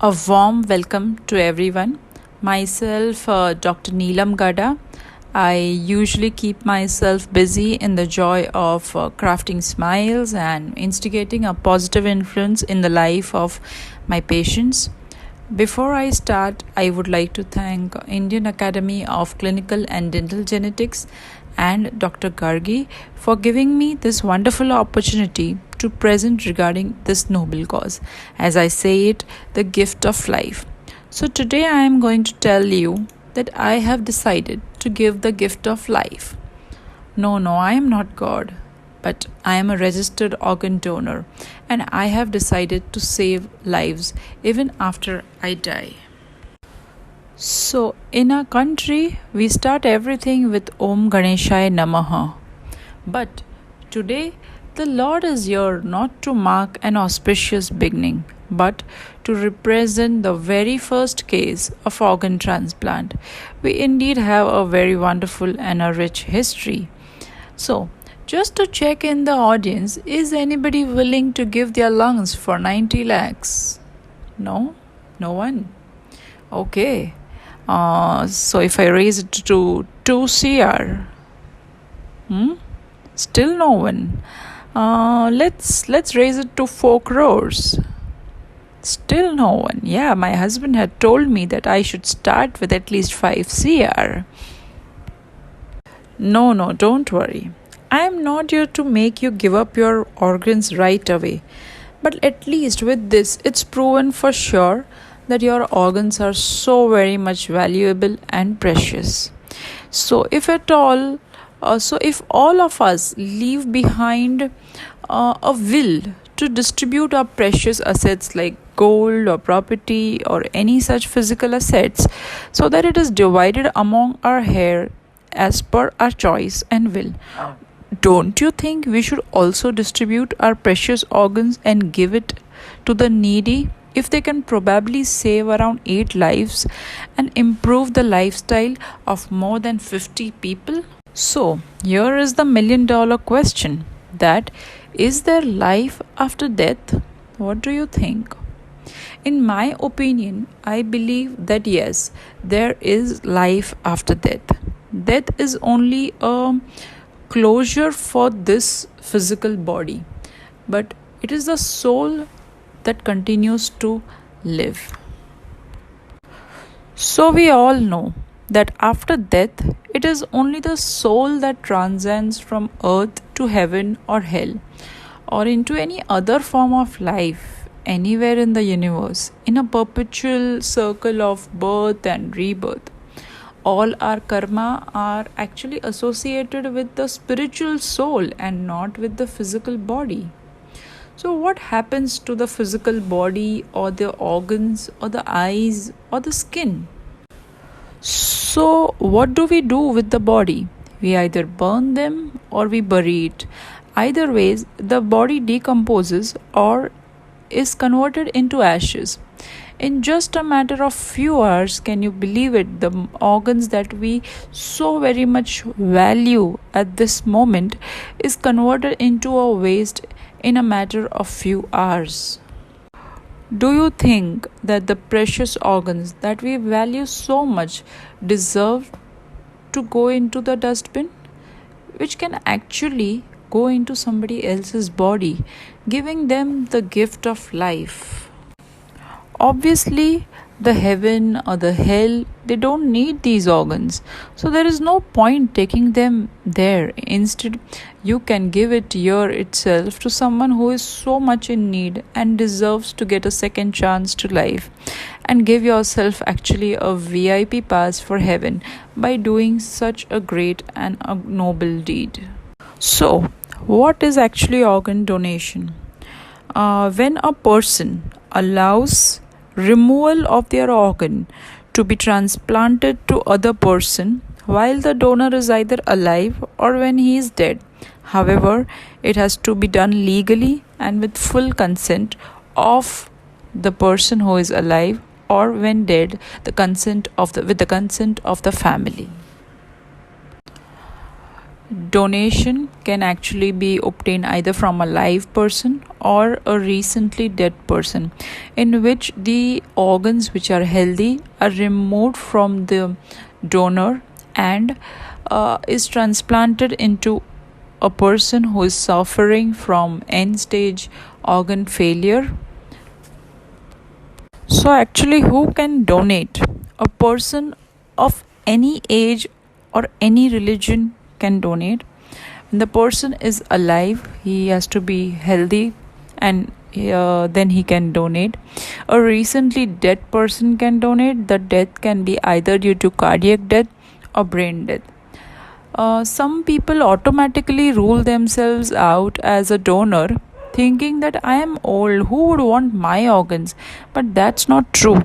A warm welcome to everyone. Myself, Dr. Neelam Gada. I usually keep myself busy in the joy of crafting smiles and instigating a positive influence in the life of my patients. Before I start, I would like to thank Indian Academy of Clinical and Dental Genetics and Dr. Gargi for giving me this wonderful opportunity to present regarding this noble cause. As I say it, the gift of life. So today I am going to tell you that I have decided to give the gift of life. No, I am not God, but I am a registered organ donor and I have decided to save lives even after I die. So, in our country, we start everything with Om Ganeshaya Namaha. But today, the Lord is here not to mark an auspicious beginning, but to represent the very first case of organ transplant. We indeed have a very wonderful and a rich history. So, just to check in the audience, is anybody willing to give their lungs for 90 lakhs? No? No one? Okay. So if I raise it to 2 CR, still no one. Let's raise it to 4 crores. Still no one. Yeah, my husband had told me that I should start with at least 5 CR. No, don't worry. I am not here to make you give up your organs right away. But at least with this, it's proven for sure that your organs are so very much valuable and precious. So if all of us leave behind a will to distribute our precious assets like gold or property or any such physical assets, so that it is divided among our heir as per our choice and will, don't you think we should also distribute our precious organs and give it to the needy? If they can probably save around 8 lives and improve the lifestyle of more than 50 people? So, here is the $1 million question, that is there life after death? What do you think? In my opinion, I believe that yes, there is life after death. Death is only a closure for this physical body, but it is the soul that continues to live. So we all know that after death, it is only the soul that transcends from earth to heaven or hell, or into any other form of life anywhere in the universe, in a perpetual circle of birth and rebirth. All our karma are actually associated with the spiritual soul and not with the physical body. So what happens to the physical body or the organs or the eyes or the skin? So what do we do with the body? We either burn them or we bury it. Either ways, the body decomposes or is converted into ashes. In just a matter of few hours, can you believe it, the organs that we so very much value at this moment is converted into a waste in a matter of few hours. Do you think that the precious organs that we value so much deserve to go into the dustbin, which can actually go into somebody else's body, giving them the gift of life? Obviously, the heaven or the hell, they don't need these organs. So there is no point taking them there. Instead, you can give it here itself to someone who is so much in need and deserves to get a second chance to life, and give yourself actually a VIP pass for heaven by doing such a great and a noble deed. So, what is actually organ donation? When a person allows removal of their organ to be transplanted to other person while the donor is either alive or when he is dead. However, it has to be done legally and with full consent of the person who is alive, or when dead, with the consent of the family. donation can actually be obtained either from a live person or a recently dead person, in which the organs which are healthy are removed from the donor and is transplanted into a person who is suffering from end stage organ failure. So, actually, who can donate? A person of any age or any religion can donate. When the person is alive, he has to be healthy, and then he can donate. A recently dead person can donate. The death can be either due to cardiac death or brain death. Some people automatically rule themselves out as a donor, thinking that I am old, who would want my organs? But that's not true.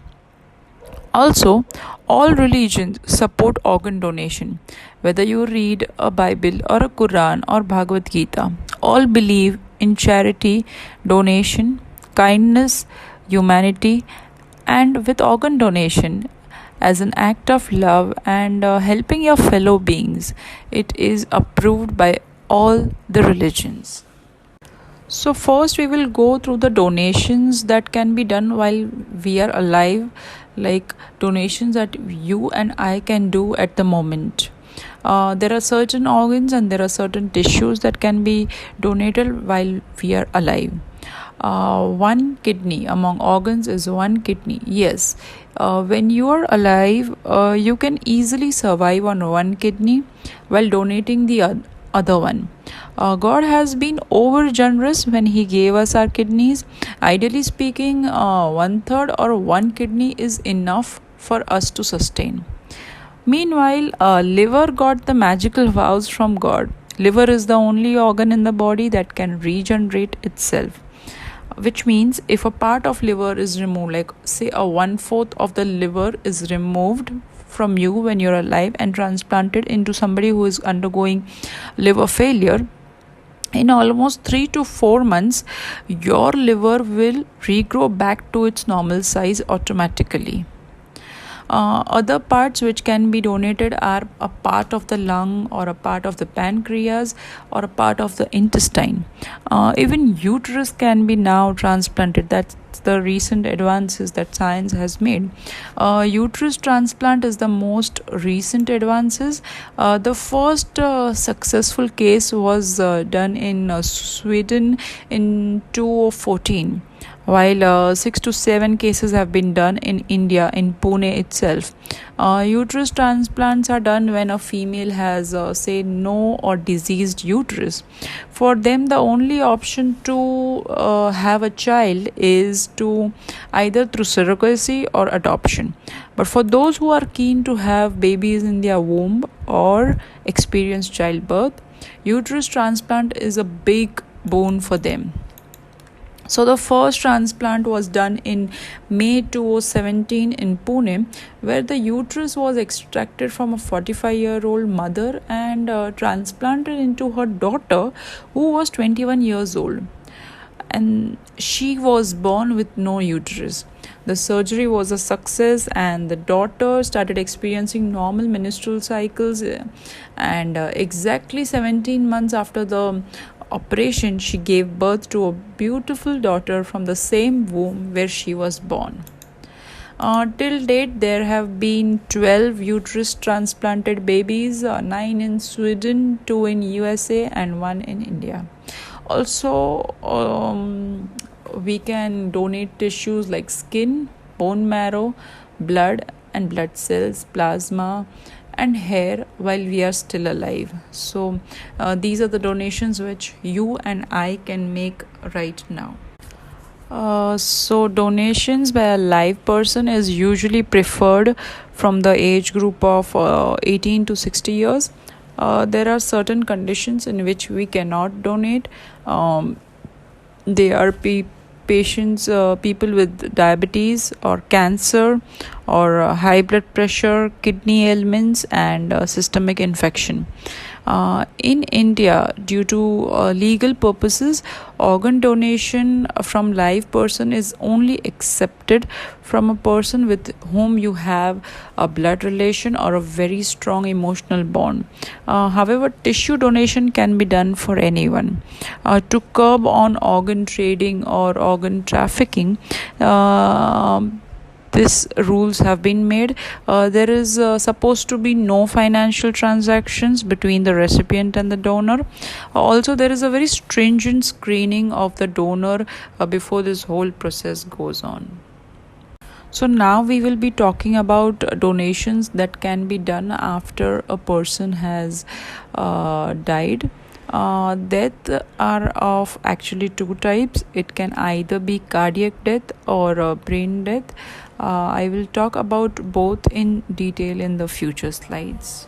Also, all religions support organ donation. Whether you read a Bible or a Quran or Bhagavad Gita, all believe in charity, donation, kindness, humanity, and with organ donation as an act of love and helping your fellow beings. It is approved by all the religions. So, first, we will go through the donations that can be done while we are alive, like donations that you and I can do at the moment. There are certain organs and there are certain tissues that can be donated while we are alive. One kidney among organs is one kidney. Yes, when you are alive, you can easily survive on one kidney while donating the other one. God has been over generous when He gave us our kidneys. Ideally speaking, 1/3 or one kidney is enough for us to sustain. Meanwhile, liver got the magical vows from God. Liver is the only organ in the body that can regenerate itself, which means if a part of liver is removed, like say a 1/4 of the liver is removed from you when you're alive and transplanted into somebody who is undergoing liver failure, in almost 3 to 4 months your liver will regrow back to its normal size automatically. Other parts which can be donated are a part of the lung or a part of the pancreas or a part of the intestine. Even uterus can be now transplanted. That's the recent advances that science has made. Uterus transplant is the most recent advances. The first successful case was done in Sweden in 2014, while 6 to 7 cases have been done in India, in Pune itself. Uterus transplants are done when a female has, say, no or diseased uterus. For them, the only option to have a child is to either through surrogacy or adoption. But for those who are keen to have babies in their womb or experience childbirth, uterus transplant is a big boon for them. So the first transplant was done in May 2017 in Pune, where the uterus was extracted from a 45-year-old mother and transplanted into her daughter, who was 21 years old. And she was born with no uterus. The surgery was a success and the daughter started experiencing normal menstrual cycles, and exactly 17 months after the operation, she gave birth to a beautiful daughter from the same womb where she was born. Till date, there have been 12 uterus transplanted babies, 9 in Sweden, 2 in USA, and 1 in India. Also, we can donate tissues like skin, bone marrow, blood and blood cells, plasma, and hair while we are still alive. So these are the donations which you and I can make right now. So donations by a live person is usually preferred from the age group of 18 to 60 years. There are certain conditions in which we cannot donate. They are patients, people with diabetes or cancer or high blood pressure, kidney ailments, and systemic infection. In India, due to legal purposes, organ donation from live person is only accepted from a person with whom you have a blood relation or a very strong emotional bond. However, tissue donation can be done for anyone. To curb on organ trading or organ trafficking, these rules have been made. There is supposed to be no financial transactions between the recipient and the donor. Also, there is a very stringent screening of the donor before this whole process goes on. So now we will be talking about donations that can be done after a person has died. Death are of actually two types. It can either be cardiac death or brain death. I will talk about both in detail in the future slides.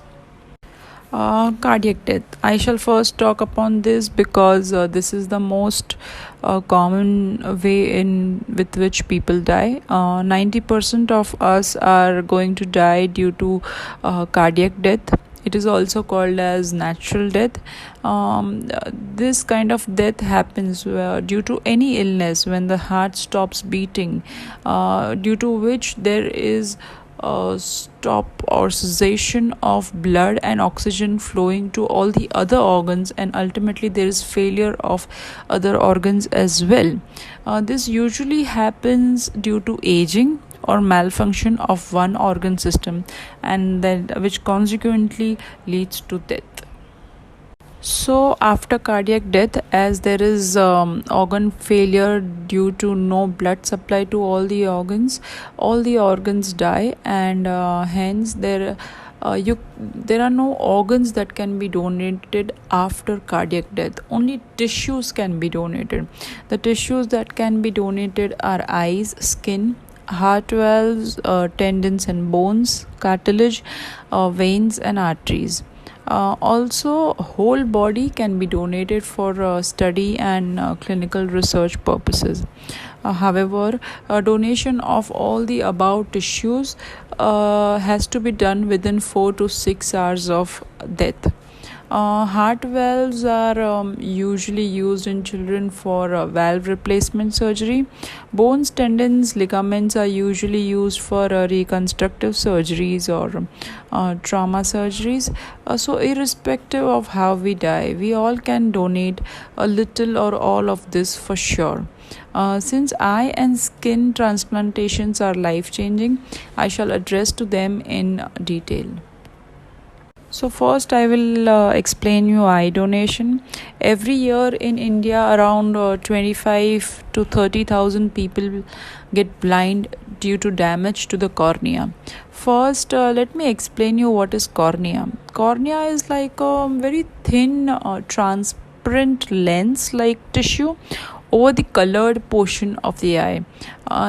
Cardiac death. I shall first talk upon this because this is the most common way in with which people die. 90% of us are going to die due to cardiac death. It is also called as natural death. This kind of death happens due to any illness when the heart stops beating, due to which there is stop or cessation of blood and oxygen flowing to all the other organs, and ultimately there is failure of other organs as well. This usually happens due to aging or malfunction of one organ system, and then which consequently leads to death. So, after cardiac death, as there is organ failure due to no blood supply to all the organs die, and hence there are no organs that can be donated after cardiac death. Only tissues can be donated. The tissues that can be donated are eyes, skin, heart valves, tendons and bones, cartilage, veins and arteries. Also, whole body can be donated for study and clinical research purposes. However, donation of all the above tissues has to be done within 4 to 6 hours of death. Heart valves are usually used in children for valve replacement surgery. Bones, tendons, ligaments are usually used for reconstructive surgeries or trauma surgeries. So, irrespective of how we die, we all can donate a little or all of this for sure. Since eye and skin transplantations are life-changing, I shall address to them in detail. So first I will explain you eye donation. Every year in India around 25 to 30,000 people get blind due to damage to the cornea. First, let me explain you what is cornea. Cornea is like a very thin transparent lens like tissue over the colored portion of the eye.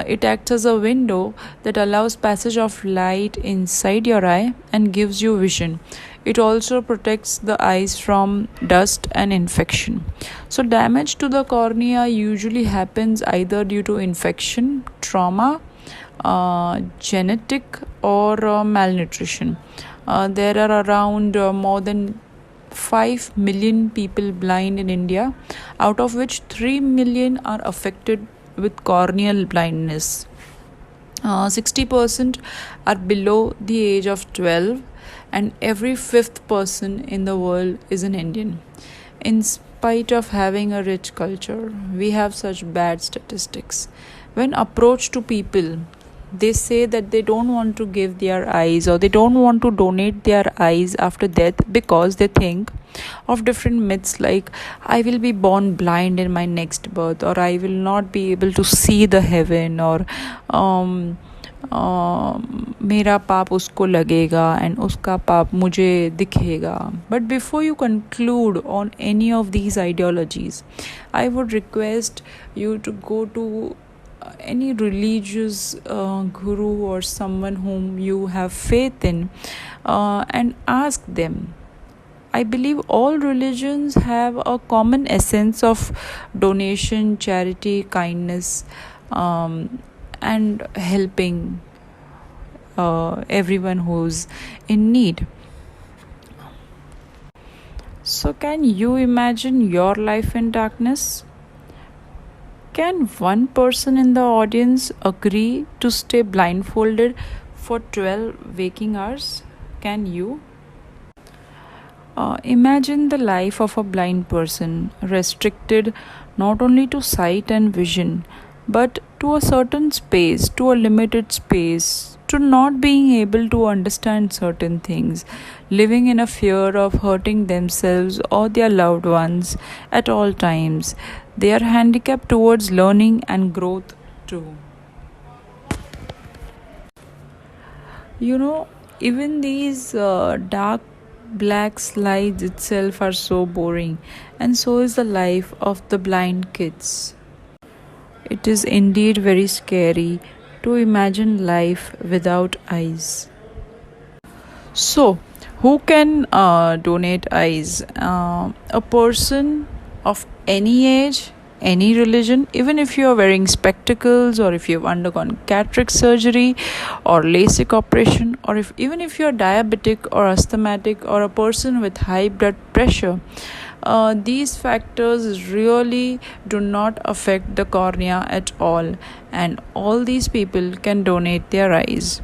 It acts as a window that allows passage of light inside your eye and gives you vision. It also protects the eyes from dust and infection. So, damage to the cornea usually happens either due to infection, trauma, genetic, or malnutrition. There are around more than 5 million people blind in India, out of which 3 million are affected with corneal blindness. 60% are below the age of 12, and every fifth person in the world is an Indian. In spite of having a rich culture, we have such bad statistics. When approached to people, they say that they don't want to give their eyes or they don't want to donate their eyes after death because they think of different myths like I will be born blind in my next birth, or I will not be able to see the heaven, or मेरा पाप उसको लगेगा and उसका पाप मुझे दिखेगा. But before you conclude on any of these ideologies, I would request you to go to any religious guru or someone whom you have faith in and ask them. I believe all religions have a common essence of donation, charity, kindness, and helping everyone who's in need. So, can you imagine your life in darkness? Can one person in the audience agree to stay blindfolded for 12 waking hours? Can you? Imagine the life of a blind person, restricted not only to sight and vision, but to a certain space, to a limited space, to not being able to understand certain things, living in a fear of hurting themselves or their loved ones at all times. They are handicapped towards learning and growth too. You know, even these dark black slides itself are so boring, and so is the life of the blind kids. It is indeed very scary to imagine life without eyes. So, who can donate eyes? A person of any age, any religion, even if you are wearing spectacles, or if you have undergone cataract surgery or LASIK operation, or if you are diabetic or asthmatic or a person with high blood pressure. These factors really do not affect the cornea at all, and all these people can donate their eyes.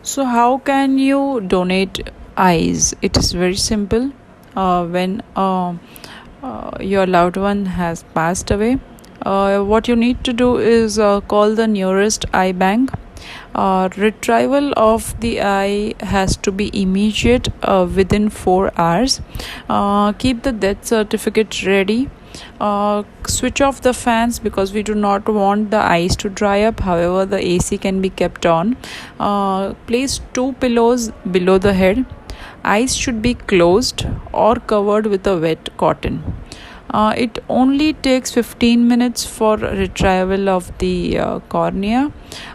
So, how can you donate eyes? It is very simple. When your loved one has passed away, what you need to do is call the nearest eye bank. Retrieval of the eye has to be immediate within 4 hours. Keep the death certificate ready. Switch off the fans because we do not want the eyes to dry up. However, the AC can be kept on. Place 2 pillows below the head. Eyes should be closed or covered with a wet cotton. It only takes 15 minutes for retrieval of the cornea.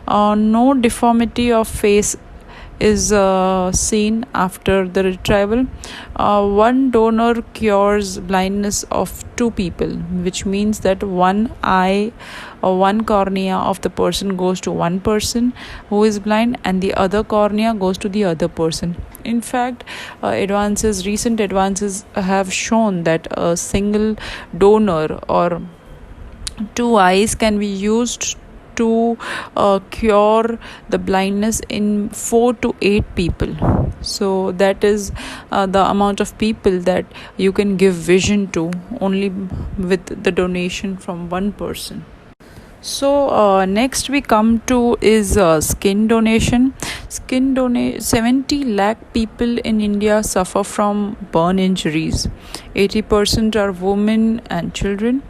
No deformity of face is seen after the retrieval. One donor cures blindness of 2 people, which means that one eye or one cornea of the person goes to one person who is blind, and the other cornea goes to the other person. In fact, recent advances have shown that a single donor or 2 eyes can be used to cure the blindness in 4 to 8 people. So that is the amount of people that you can give vision to only with the donation from one person. So next we come to is skin donation. 70 lakh people in India suffer from burn injuries. 80% are women and children.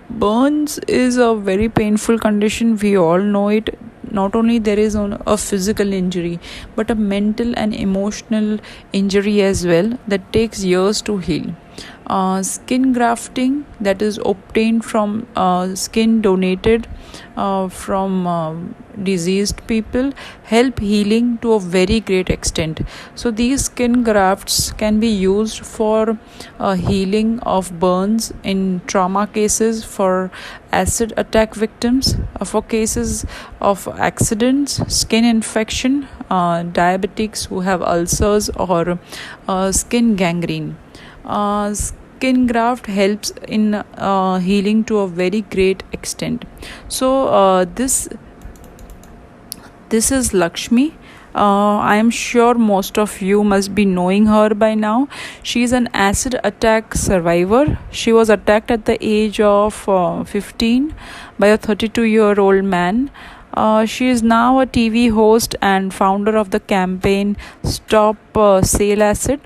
Burns is a very painful condition. We all know it. Not only there is a physical injury, but a mental and emotional injury as well that takes years to heal. Skin grafting, that is obtained from skin donated from diseased people, help healing to a very great extent. So these skin grafts can be used for healing of burns in trauma cases, for acid attack victims, for cases of accidents, skin infection, diabetics who have ulcers, or skin gangrene. Skin graft helps in healing to a very great extent. So this is Lakshmi. I am sure most of you must be knowing her by now. She is an acid attack survivor. She was attacked at the age of 15 by a 32-year-old man. She is now a TV host and founder of the campaign Stop Sale Acid.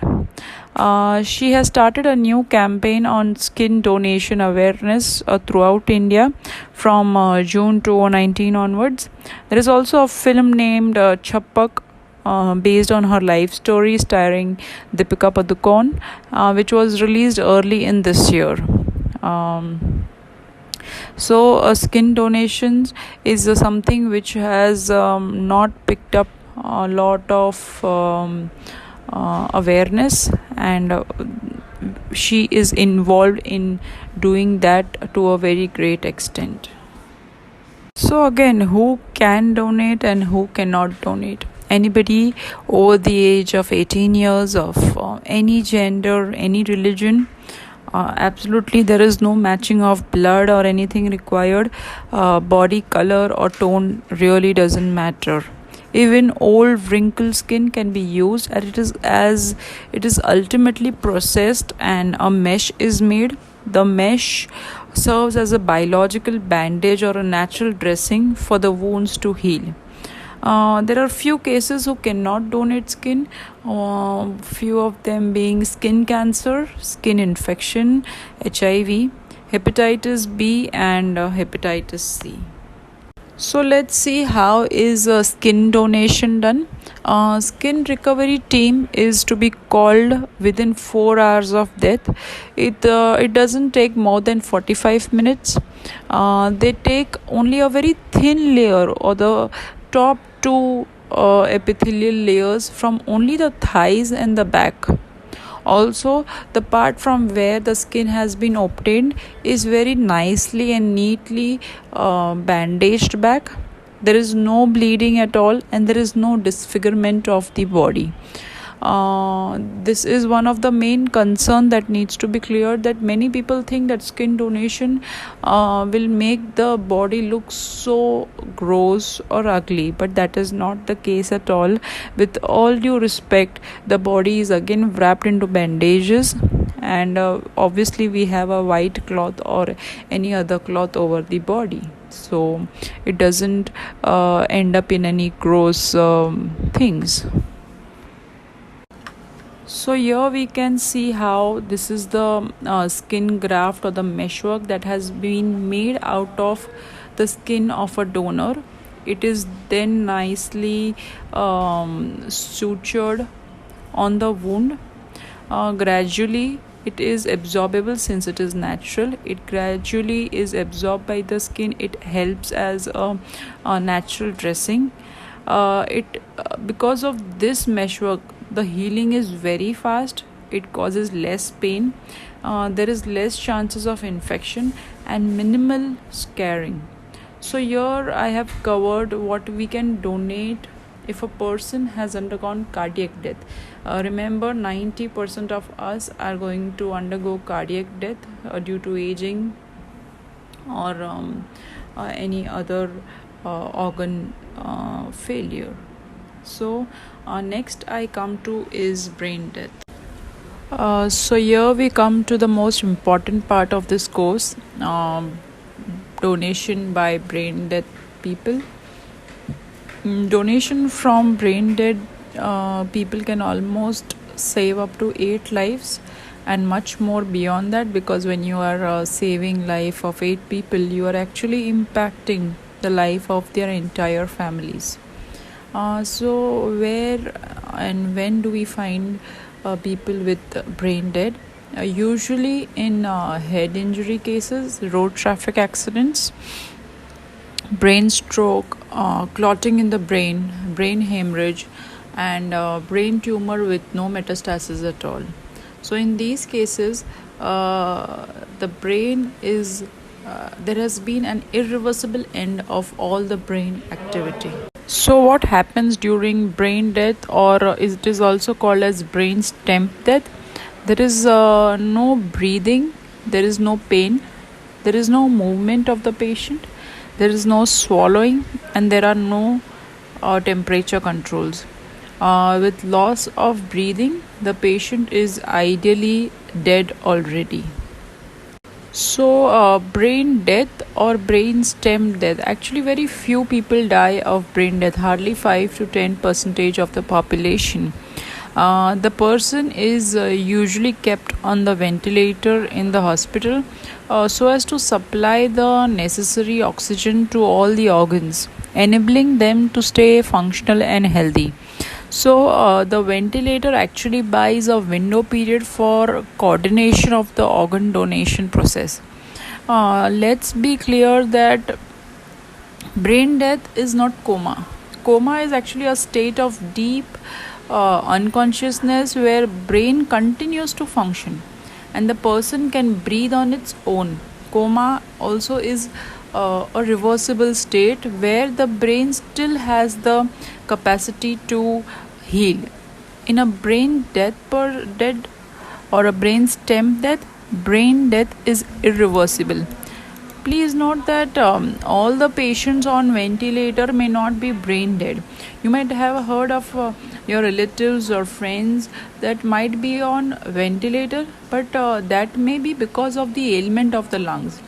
She has started a new campaign on skin donation awareness throughout India from June 2019 onwards. There is also a film named Chappak, based on her life story, starring Deepika Padukone, which was released early in this year. So skin donations is something which has not picked up a lot of awareness, and she is involved in doing that to a very great extent. So again, who can donate and who cannot donate? Anybody over the age of 18 years, of any gender, any religion, absolutely there is no matching of blood or anything required. Body color or tone really doesn't matter. Even old wrinkled skin can be used, as it is ultimately processed and a mesh is made. The mesh serves as a biological bandage or a natural dressing for the wounds to heal. There are few cases who cannot donate skin, few of them being skin cancer, skin infection, HIV, hepatitis B, and hepatitis C. So let's see how is skin donation done. Skin recovery team is to be called within 4 hours of death. It doesn't take more than 45 minutes. They take only a very thin layer, or the top two epithelial layers, from only the thighs and the back. Also, the part from where the skin has been obtained is very nicely and neatly bandaged back. There is no bleeding at all, and there is no disfigurement of the body. This is one of the main concern that needs to be cleared, that many people think that skin donation will make the body look so gross or ugly, but that is not the case at all. With all due respect, the body is again wrapped into bandages, and obviously we have a white cloth or any other cloth over the body, so it doesn't end up in any gross things. So here we can see how this is the skin graft or the meshwork that has been made out of the skin of a donor. It is then nicely sutured on the wound. Gradually it is absorbable, since it is natural. It gradually is absorbed by the skin. It helps as a natural dressing. Because of this meshwork, the healing is very fast. It causes less pain. There is less chances of infection and minimal scarring. So here I have covered what we can donate if a person has undergone cardiac death. Remember, 90% of us are going to undergo cardiac death due to aging or any other organ failure. So next I come to is brain death. So here we come to the most important part of this course, donation by brain dead people. Donation from brain dead people can almost save up to 8 lives and much more beyond that, because when you are saving life of 8 people, you are actually impacting the life of their entire families. So where and when do we find people with brain dead? Usually in head injury cases, road traffic accidents, brain stroke, clotting in the brain hemorrhage, and brain tumor with no metastasis at all. So in these cases, the brain is there has been an irreversible end of all the brain activity. So what happens during brain death, or it is also called as brain stem death? There is no breathing, there is no pain, there is no movement of the patient, there is no swallowing, and there are no temperature controls. With loss of breathing, the patient is ideally dead already. So brain death or brain stem death, actually very few people die of brain death, hardly 5 to 10% of the population. The person is usually kept on the ventilator in the hospital so as to supply the necessary oxygen to all the organs, enabling them to stay functional and healthy. So the ventilator actually buys a window period for coordination of the organ donation process. Let's be clear that brain death is not coma. Coma is actually a state of deep unconsciousness where brain continues to function and the person can breathe on its own. Coma also is a reversible state where the brain still has the capacity to heal. In a brain dead or a brain stem death, brain death is irreversible. Please note that all the patients on ventilator may not be brain dead. You might have heard of your relatives or friends that might be on ventilator, but that may be because of the ailment of the lungs,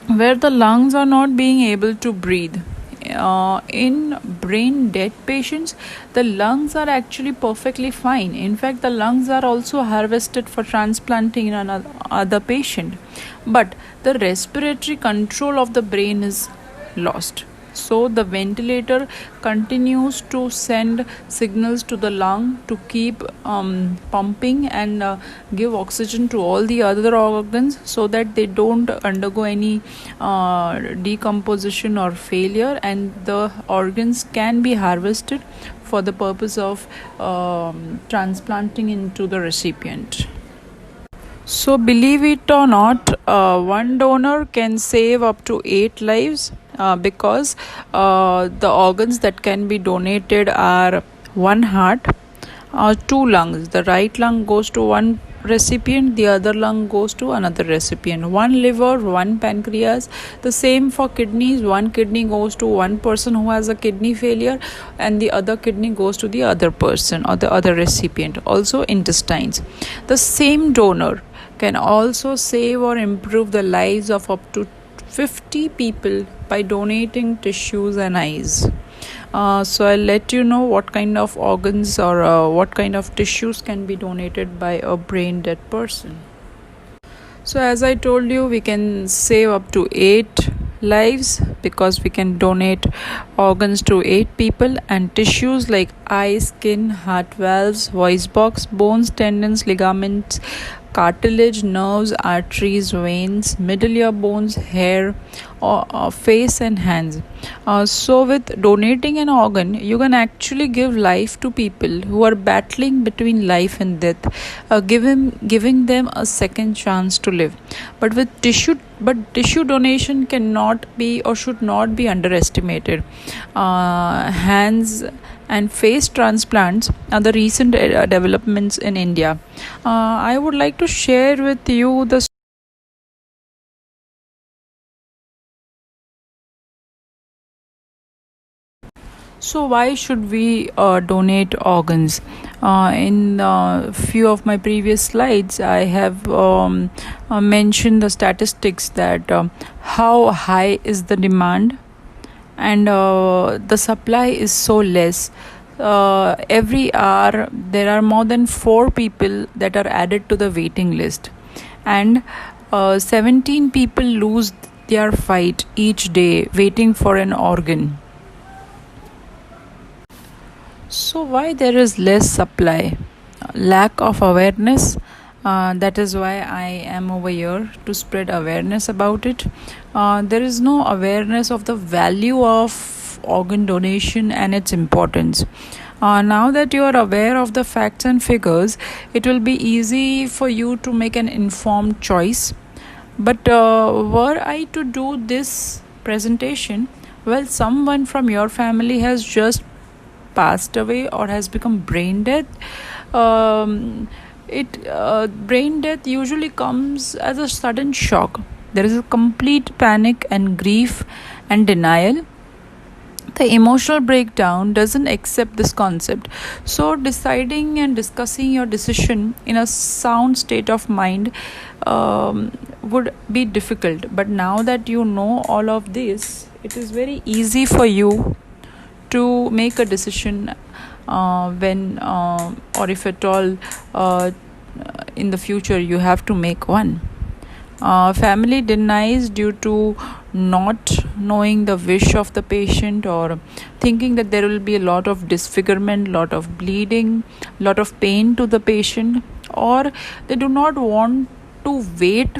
where the lungs are not being able to breathe. In brain dead patients, the lungs are actually perfectly fine. In fact, the lungs are also harvested for transplanting in another patient, but the respiratory control of the brain is lost. So the ventilator continues to send signals to the lung to keep pumping and give oxygen to all the other organs so that they don't undergo any decomposition or failure, and the organs can be harvested for the purpose of transplanting into the recipient. So, believe it or not, one donor can save up to 8 lives because the organs that can be donated are one heart, two lungs. The right lung goes to one recipient, the other lung goes to another recipient. One liver, one pancreas. The same for kidneys. One kidney goes to one person who has a kidney failure, and the other kidney goes to the other person or the other recipient. Also, intestines. The same donor can also save or improve the lives of up to 50 people by donating tissues and eyes. So I'll let you know what kind of organs or what kind of tissues can be donated by a brain dead person. So as I told you, we can save up to 8 lives because we can donate organs to 8 people, and tissues like eye, skin, heart valves, voice box, bones, tendons, ligaments, cartilage, nerves, arteries, veins, middle ear bones, hair, or face and hands. So with donating an organ, you can actually give life to people who are battling between life and death, giving them a second chance to live. But tissue donation cannot be or should not be underestimated. Hands and face transplants are the recent developments in India. I would like to share with you the. So why should we donate organs? In few of my previous slides, I have mentioned the statistics that how high is the demand and the supply is so less. Every hour there are more than 4 people that are added to the waiting list, and 17 people lose their fight each day waiting for an organ. So why there is less supply? Lack of awareness. That is why I am over here to spread awareness about it. There is no awareness of the value of organ donation and its importance. Now that you are aware of the facts and figures, it will be easy for you to make an informed choice. But were I to do this presentation, well, someone from your family has just passed away or has become brain dead. Brain death usually comes as a sudden shock. There is a complete panic and grief and denial. The emotional breakdown doesn't accept this concept. So deciding and discussing your decision in a sound state of mind would be difficult. But now that you know all of this, it is very easy for you to make a decision when or if at all in the future you have to make one. Family denies due to not knowing the wish of the patient, or thinking that there will be a lot of disfigurement, lot of bleeding, lot of pain to the patient, or they do not want to wait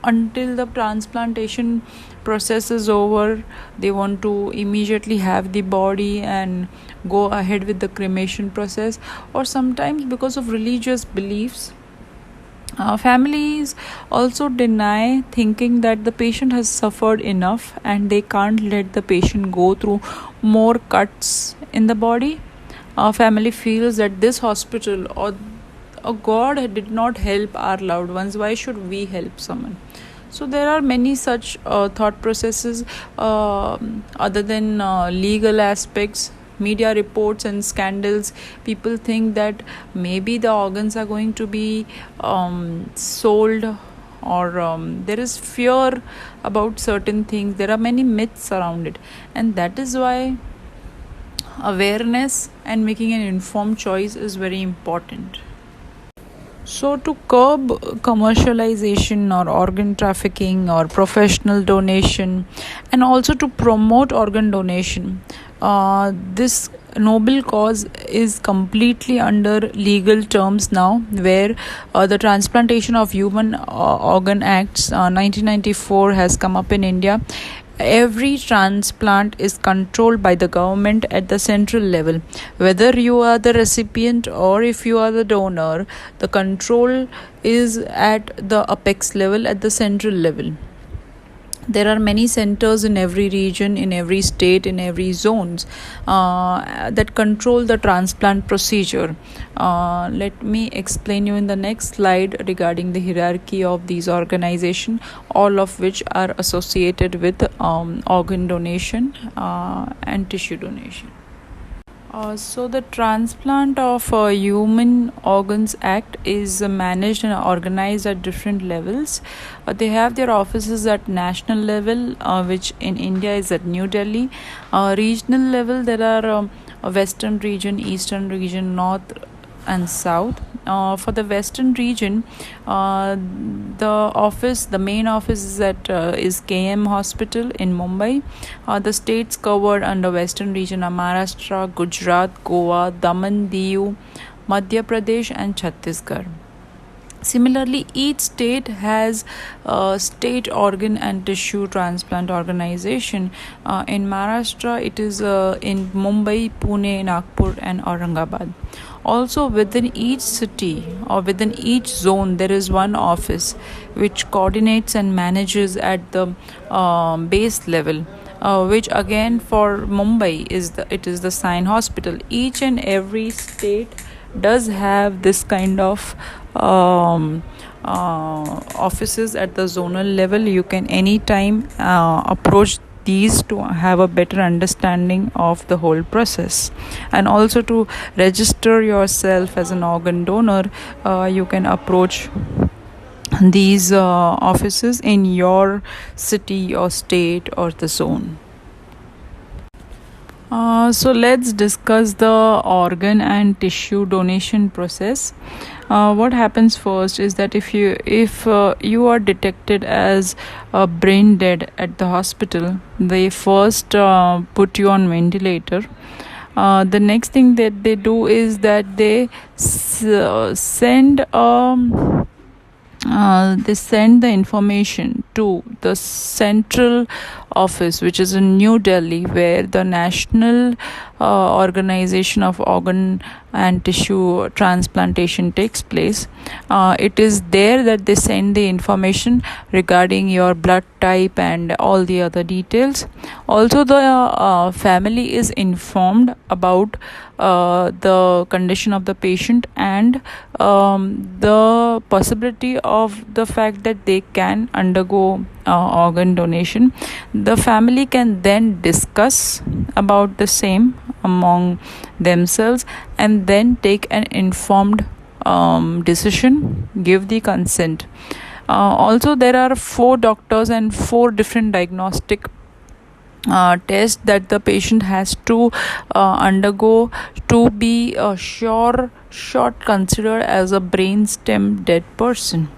until the transplantation process is over. They want to immediately have the body and go ahead with the cremation process, or sometimes because of religious beliefs Families also deny, thinking that the patient has suffered enough and they can't let the patient go through more cuts in the body. Family feels that this hospital or God did not help our loved ones. Why should we help someone? So there are many such thought processes other than legal aspects. Media reports and scandals, people think that maybe the organs are going to be sold, or there is fear about certain things. There are many myths around it, and that is why awareness and making an informed choice is very important. So, to curb commercialization or organ trafficking or professional donation, and also to promote organ donation, this noble cause is completely under legal terms now, where the Transplantation of Human Organ Acts 1994 has come up in India. Every transplant is controlled by the government at the central level. Whether you are the recipient or if you are the donor, the control is at the apex level, at the central level. There are many centers in every region, in every state, in every zones that control the transplant procedure. Let me explain you in the next slide regarding the hierarchy of these organizations, all of which are associated with organ donation and tissue donation. So the Transplant of Human Organs Act is managed and organized at different levels. They have their offices at national level, which in India is at New Delhi. Regional level, there are Western region, Eastern region, North and South. For the Western region, the main office is KM Hospital in Mumbai. The states covered under Western region are Maharashtra, Gujarat, Goa, Daman, Diu, Madhya Pradesh and Chhattisgarh. Similarly, each state has a state organ and tissue transplant organization. In Maharashtra, it is in Mumbai, Pune, Nagpur and Aurangabad. Also, within each city or within each zone, there is one office which coordinates and manages at the base level. Which again for Mumbai is the Sign Hospital. Each and every state does have this kind of offices at the zonal level. You can anytime approach these to have a better understanding of the whole process, and also to register yourself as an organ donor. You can approach these offices in your city or state or the zone. So let's discuss the organ and tissue donation process. What happens first is that if you are detected as brain dead at the hospital, they first put you on ventilator. The next thing that they do is that they send the information to the central office, which is in New Delhi, where the National Organization of Organ and Tissue Transplantation takes place. It is there that they send the information regarding your blood type and all the other details. Also, the family is informed about the condition of the patient and the possibility of the fact that they can undergo organ donation. The family can then discuss about the same among themselves and then take an informed decision, give the consent. Also, there are 4 doctors and 4 different diagnostic tests that the patient has to undergo to be short considered as a brainstem dead person.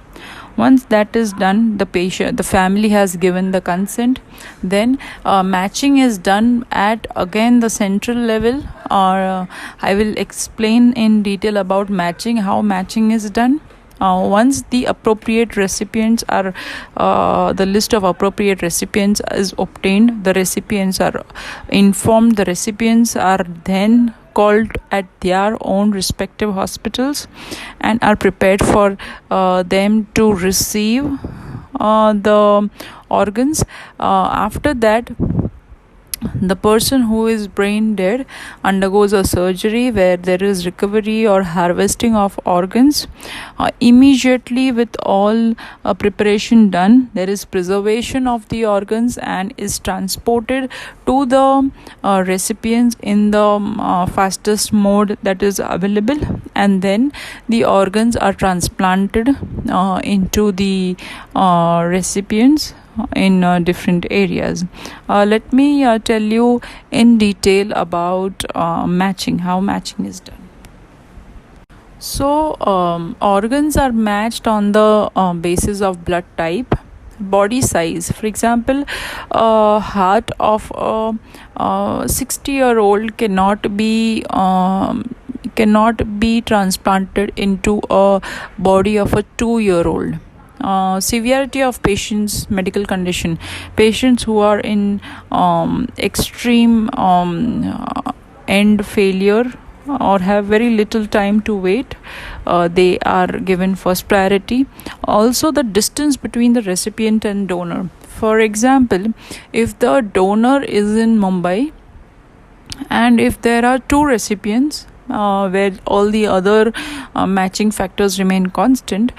Once that is done, the family has given the consent. Then matching is done at again the central level. I will explain in detail about matching, how matching is done. Once the appropriate recipients are the list of appropriate recipients is obtained, the recipients are informed. The recipients are then called at their own respective hospitals and are prepared for them to receive the organs. After that, the person who is brain dead undergoes a surgery where there is recovery or harvesting of organs. Immediately, with all preparation done, there is preservation of the organs and is transported to the recipients in the fastest mode that is available, and then the organs are transplanted into the recipients in different areas. Let me tell you in detail about matching, how matching is done. So, organs are matched on the basis of blood type, body size. For example, heart of a 60-year-old cannot be transplanted into a body of a 2-year-old. Severity of patient's medical condition. Patients who are in extreme end failure or have very little time to wait, they are given first priority. Also, the distance between the recipient and donor. For example, if the donor is in Mumbai and if there are 2 recipients, where all the other matching factors remain constant.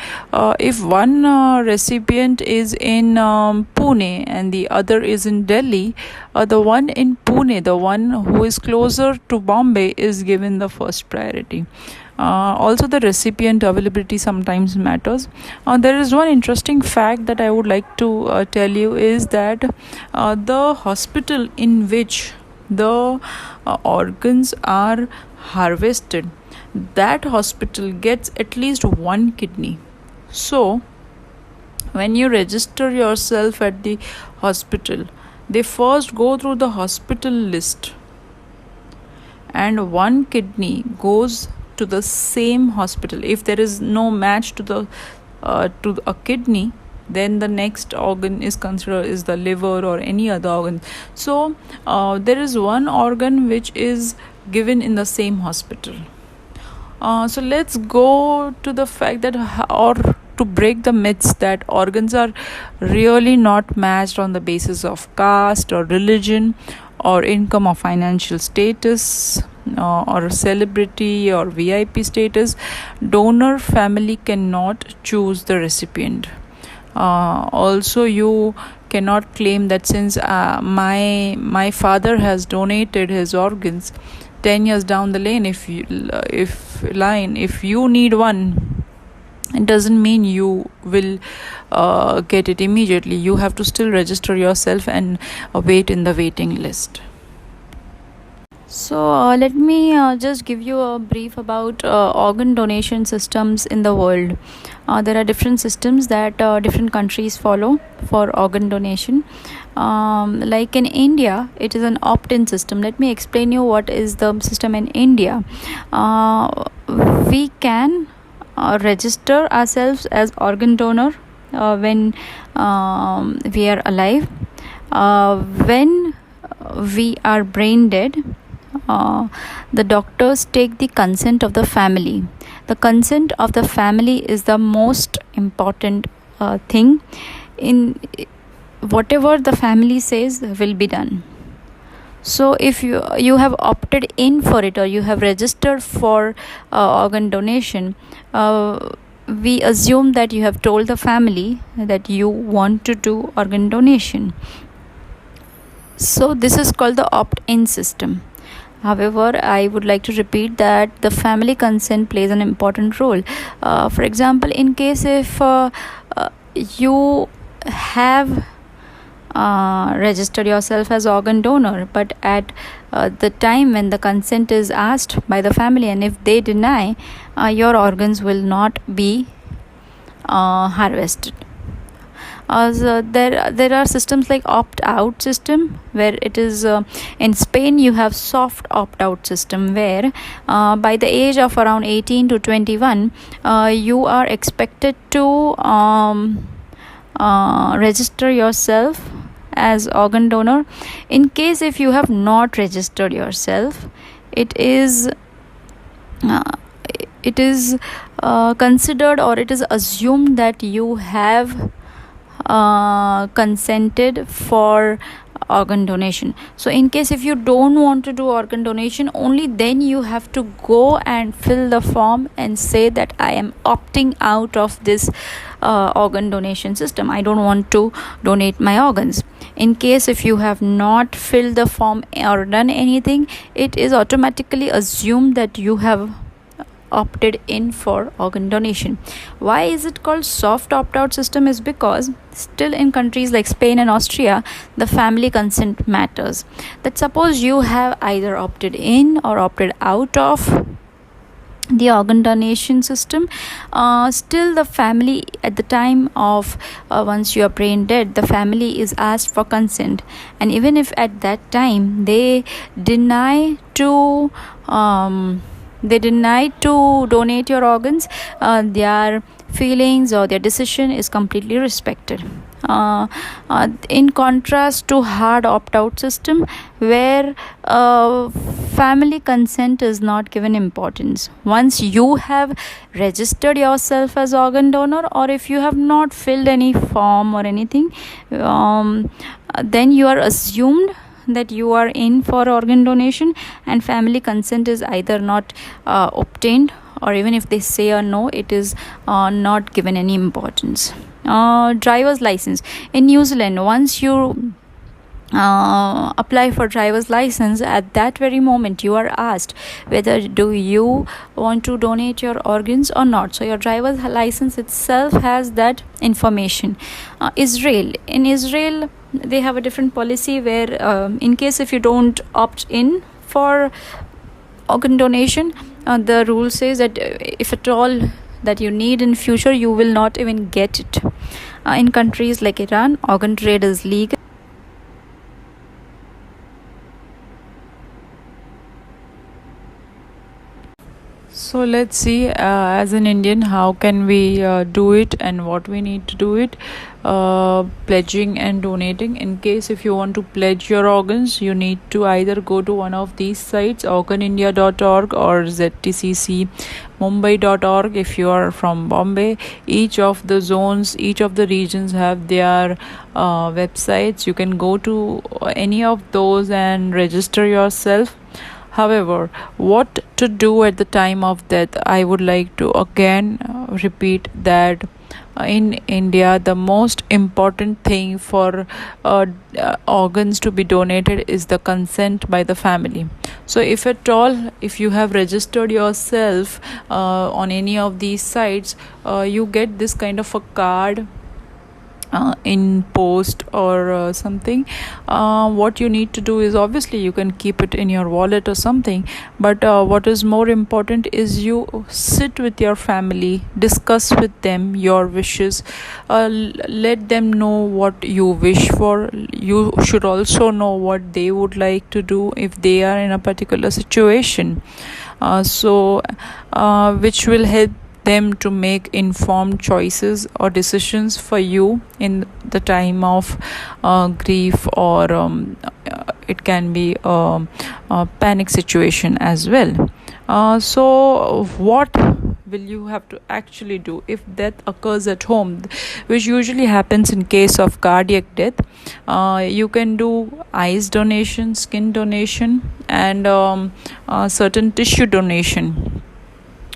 If one recipient is in Pune and the other is in Delhi, the one in Pune, the one who is closer to Bombay, is given the first priority. Also, the recipient availability sometimes matters. There is one interesting fact that I would like to tell you is that the hospital in which the organs are harvested, that hospital gets at least 1 kidney. So when you register yourself at the hospital, they first go through the hospital list and 1 kidney goes to the same hospital. If there is no match to a kidney, then the next organ is considered is the liver or any other organ. So there is one organ which is given in the same hospital. So let's go to the fact that, or to break the myths, that organs are really not matched on the basis of caste or religion or income or financial status or celebrity or VIP status. Donor family cannot choose the recipient. Also, you cannot claim that since my father has donated his organs, 10 years down the lane, if you need one, it doesn't mean you will get it immediately. You have to still register yourself and wait in the waiting list. So let me just give you a brief about organ donation systems in the world. There are different systems that different countries follow for organ donation. Like in India, it is an opt-in system. Let me explain you what is the system in India. We can register ourselves as organ donor when we are alive. When we are brain dead, the doctors take the consent of the family. The consent of the family is the most important thing. In whatever the family says will be done. So if you have opted in for it, or you have registered for organ donation, we assume that you have told the family that you want to do organ donation. So this is called the opt-in system. However, I would like to repeat that the family consent plays an important role. For example, in case if you have registered yourself as organ donor, but at the time when the consent is asked by the family, and if they deny, your organs will not be harvested. So there are systems like opt-out system, where it is in Spain you have soft opt-out system, where by the age of around 18 to 21 you are expected to register yourself as organ donor. In case if you have not registered yourself, it is uh, it is considered, or it is assumed that you have consented for organ donation. So in case if you don't want to do organ donation, only then you have to go and fill the form and say that I am opting out of this organ donation system. I don't want to donate my organs. In case if you have not filled the form or done anything, it is automatically assumed that you have opted in for organ donation. Why is it called soft opt-out system? Is because still in countries like Spain and Austria, the family consent matters. That suppose you have either opted in or opted out of the organ donation system, still the family at the time of once you are brain dead, the family is asked for consent, and even if at that time they deny to donate your organs, their feelings or their decision is completely respected. In contrast to hard opt-out system, where family consent is not given importance. Once you have registered yourself as organ donor, or if you have not filled any form or anything, then you are assumed that you are in for organ donation, and family consent is either not obtained, or even if they say or no, it is not given any importance. Driver's license in New Zealand, once you apply for driver's license, at that very moment you are asked whether do you want to donate your organs or not. So your driver's license itself has that information. In Israel they have a different policy where in case if you don't opt in for organ donation, the rule says that if at all that you need in future, you will not even get it. In countries like Iran, organ trade is legal. So let's see, as an Indian, how can we do it and what we need to do it. Pledging and donating. In case if you want to pledge your organs, you need to either go to one of these sites, organindia.org or ztccmumbai.org if you are from Bombay. Each of the zones, each of the regions have their websites. You can go to any of those and register yourself. However, what to do at the time of death, I would like to again repeat that in India, the most important thing for organs to be donated is the consent by the family. So if at all, if you have registered yourself on any of these sites, you get this kind of a card in post or something. What you need to do is, obviously you can keep it in your wallet or something, but what is more important is you sit with your family, discuss with them your wishes, let them know what you wish for. You should also know what they would like to do if they are in a particular situation, which will help them to make informed choices or decisions for you in the time of grief, or it can be a panic situation as well. So what will you have to actually do if death occurs at home, which usually happens in case of cardiac death? You can do eyes donation, skin donation, and certain tissue donation.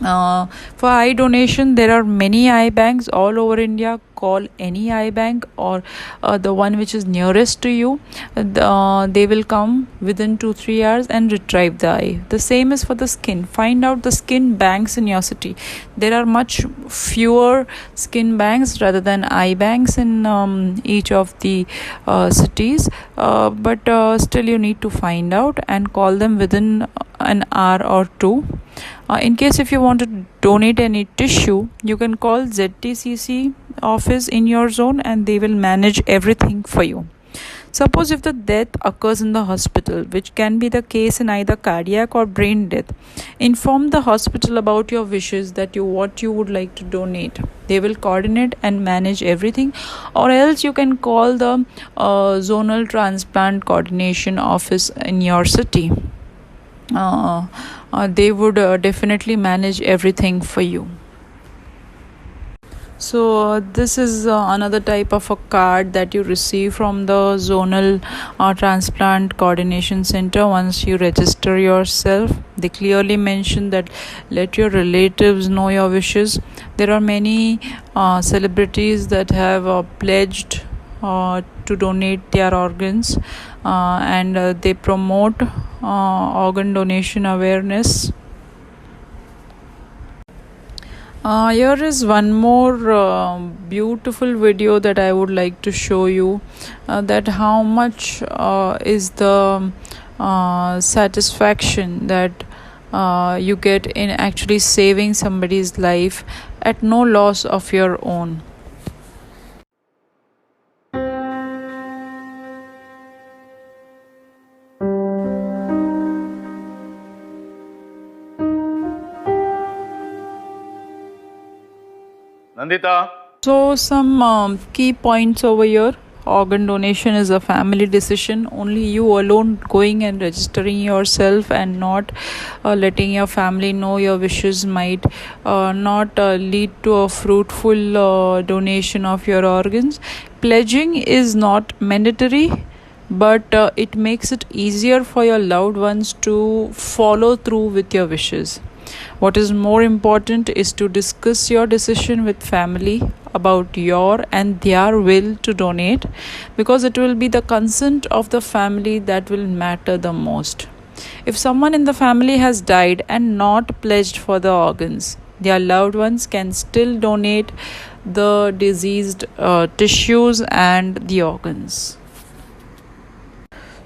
For eye donation, there are many eye banks all over India. Call any eye bank or the one which is nearest to you. They will come within 2-3 hours and retrieve the eye. The same is for the skin. Find out the skin banks in your city. There are much fewer skin banks rather than eye banks in each of the cities, but still you need to find out and call them within an hour or two. In case if you want to donate any tissue, you can call ZTCC office in your zone and they will manage everything for you. Suppose if the death occurs in the hospital, which can be the case in either cardiac or brain death, inform the hospital about your wishes, that what you would like to donate. They will coordinate and manage everything, or else you can call the zonal transplant coordination office in your city. uh, they would definitely manage everything for you. So, this is another type of a card that you receive from the Zonal Transplant Coordination Center once you register yourself. They clearly mention that let your relatives know your wishes. There are many celebrities that have pledged to donate their organs, and they promote organ donation awareness. Here is one more beautiful video that I would like to show you, that how much is the satisfaction that you get in actually saving somebody's life at no loss of your own. Nandita. So, some key points over here. Organ donation is a family decision. Only you alone going and registering yourself and not letting your family know your wishes might not lead to a fruitful donation of your organs. Pledging is not mandatory, but it makes it easier for your loved ones to follow through with your wishes. What is more important is to discuss your decision with family about your and their will to donate, because it will be the consent of the family that will matter the most. If someone in the family has died and not pledged for the organs, their loved ones can still donate the diseased tissues and the organs.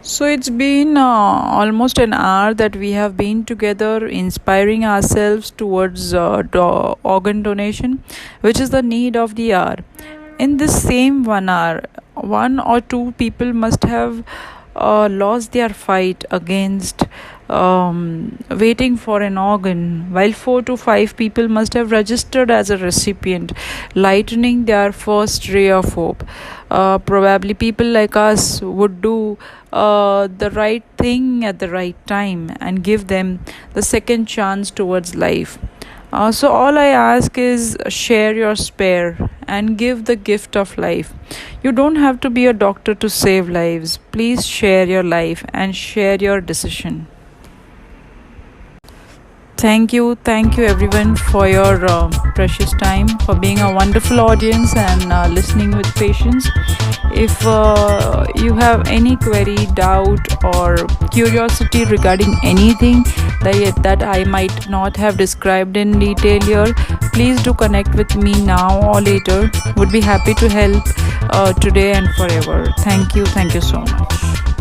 So it's been almost an hour that we have been together, inspiring ourselves towards organ donation, which is the need of the hour. In this same 1 hour, one or two people must have lost their fight against waiting for an organ, while 4 to 5 people must have registered as a recipient, lightening their first ray of hope. Probably people like us would do the right thing at the right time and give them the second chance towards life. So all I ask is share your spare and give the gift of life. You don't have to be a doctor to save lives. Please share your life and share your decision. Thank you everyone for your precious time, for being a wonderful audience and listening with patience. If you have any query, doubt, or curiosity regarding anything that I might not have described in detail here, please do connect with me now or later. Would be happy to help today and forever. Thank you so much.